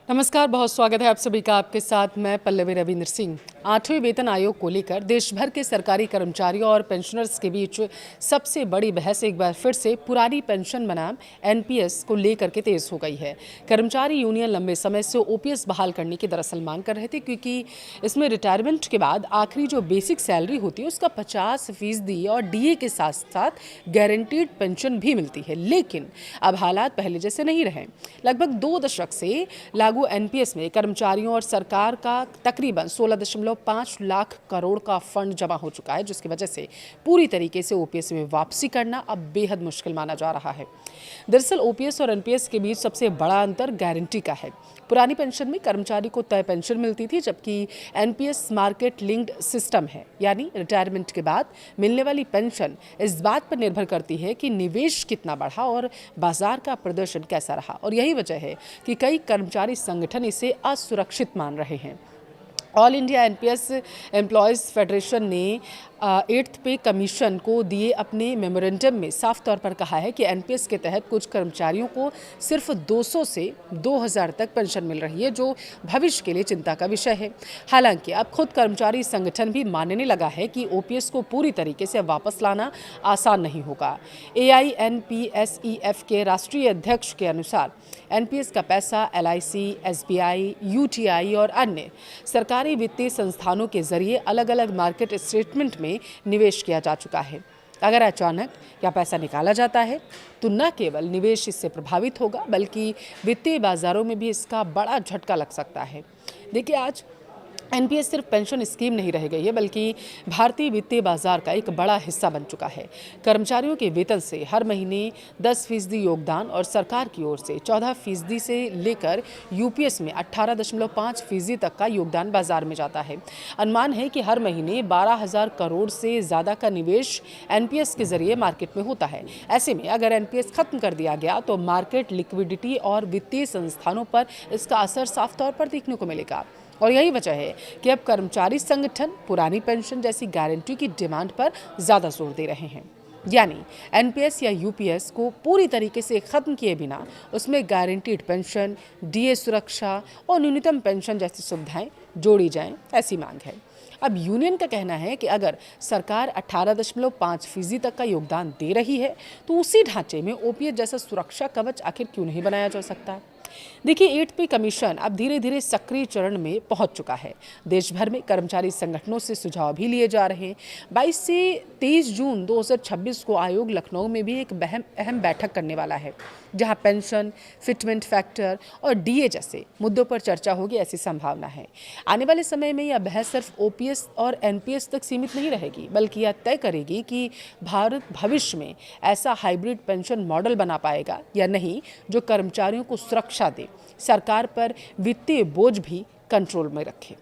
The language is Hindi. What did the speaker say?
नमस्कार, बहुत स्वागत है आप सभी का। आपके साथ मैं पल्लवी रविंद्र सिंह। 8वें वेतन आयोग को लेकर देश भर के सरकारी कर्मचारियों और पेंशनर्स के बीच सबसे बड़ी बहस एक बार फिर से पुरानी पेंशन बनाम एनपीएस को लेकर के तेज हो गई है। कर्मचारी यूनियन लंबे समय से ओपीएस बहाल करने की दरअसल मांग कर रहे थे, क्योंकि इसमें रिटायरमेंट के बाद आखिरी जो बेसिक सैलरी होती है उसका 50% और डीए के साथ साथ गारंटीड पेंशन भी मिलती है। लेकिन अब हालात पहले जैसे नहीं रहे। लगभग 2 दशक से लागू एनपीएस में कर्मचारियों और सरकार का तकरीबन 16.5 लाख करोड़ का फंड जमा हो चुका है, जिसकी वजह से पूरी तरीके से ओपीएस में वापसी करना अब बेहद मुश्किल माना जा रहा है। दरअसल ओपीएस और एनपीएस के बीच सबसे बड़ा अंतर गारंटी का है। पुरानी पेंशन में कर्मचारी को तय पेंशन मिलती थी, जबकि एनपीएस मार्केट लिंक्ड सिस्टम है, यानी रिटायरमेंट के बाद मिलने वाली पेंशन इस बात पर निर्भर करती है कि निवेश कितना बढ़ा और बाजार का प्रदर्शन कैसा रहा। और यही वजह है कि कई कर्मचारी संगठन इसे असुरक्षित मान रहे हैं। All India NPS employees federation ने 8th पे कमीशन को दिए अपने मेमोरेंडम में साफ तौर पर कहा है कि एनपीएस के तहत कुछ कर्मचारियों को सिर्फ 200 से 2000 तक पेंशन मिल रही है, जो भविष्य के लिए चिंता का विषय है। हालांकि अब खुद कर्मचारी संगठन भी मानने लगा है कि ओपीएस को पूरी तरीके से वापस लाना आसान नहीं होगा। एआईएनपीएसईएफ के राष्ट्रीय अध्यक्ष के अनुसार एनपीएस का पैसा एलआईसी, एसबीआई, यूटीआई और अन्य सरकारी वित्तीय संस्थानों के जरिए अलग अलग मार्केट स्टेटमेंट में निवेश किया जा चुका है। अगर अचानक यह पैसा निकाला जाता है तो न केवल निवेश इससे प्रभावित होगा, बल्कि वित्तीय बाजारों में भी इसका बड़ा झटका लग सकता है। देखिए, आज एनपीएस सिर्फ पेंशन स्कीम नहीं रह गई है, बल्कि भारतीय वित्तीय बाजार का एक बड़ा हिस्सा बन चुका है। कर्मचारियों के वेतन से हर महीने 10% योगदान और सरकार की ओर से 14% से लेकर यूपीएस में 18.5% तक का योगदान बाजार में जाता है। अनुमान है कि हर महीने 12,000 करोड़ से ज़्यादा का निवेश एनपीएस के जरिए मार्केट में होता है। ऐसे में अगर एनपीएस खत्म कर दिया गया तो मार्केट लिक्विडिटी और वित्तीय संस्थानों पर इसका असर साफ तौर पर देखने को मिलेगा। और यही वजह है कि अब कर्मचारी संगठन पुरानी पेंशन जैसी गारंटी की डिमांड पर ज़्यादा जोर दे रहे हैं, यानी एनपीएस या यूपीएस को पूरी तरीके से खत्म किए बिना उसमें गारंटीड पेंशन, डीए सुरक्षा और न्यूनतम पेंशन जैसी सुविधाएं जोड़ी जाएं, ऐसी मांग है। अब यूनियन का कहना है कि अगर सरकार 18.5% तक का योगदान दे रही है तो उसी ढांचे में ओपीएस जैसा सुरक्षा कवच आखिर क्यों नहीं बनाया जा सकता। देखिए, 8th पे कमीशन अब धीरे धीरे सक्रिय चरण में पहुंच चुका है। देश भर में कर्मचारी संगठनों से सुझाव भी लिए जा रहे हैं। 22 से 23 जून 2026 को आयोग लखनऊ में भी एक अहम बैठक करने वाला है, जहां पेंशन, फिटमेंट फैक्टर और डीए जैसे मुद्दों पर चर्चा होगी, ऐसी संभावना है। आने वाले समय में यह बहस सिर्फ ओपीएस और एनपीएस तक सीमित नहीं रहेगी, बल्कि यह तय करेगी कि भारत भविष्य में ऐसा हाइब्रिड पेंशन मॉडल बना पाएगा या नहीं, जो कर्मचारियों को सुरक्षा दे, सरकार पर वित्तीय बोझ भी कंट्रोल में रखे।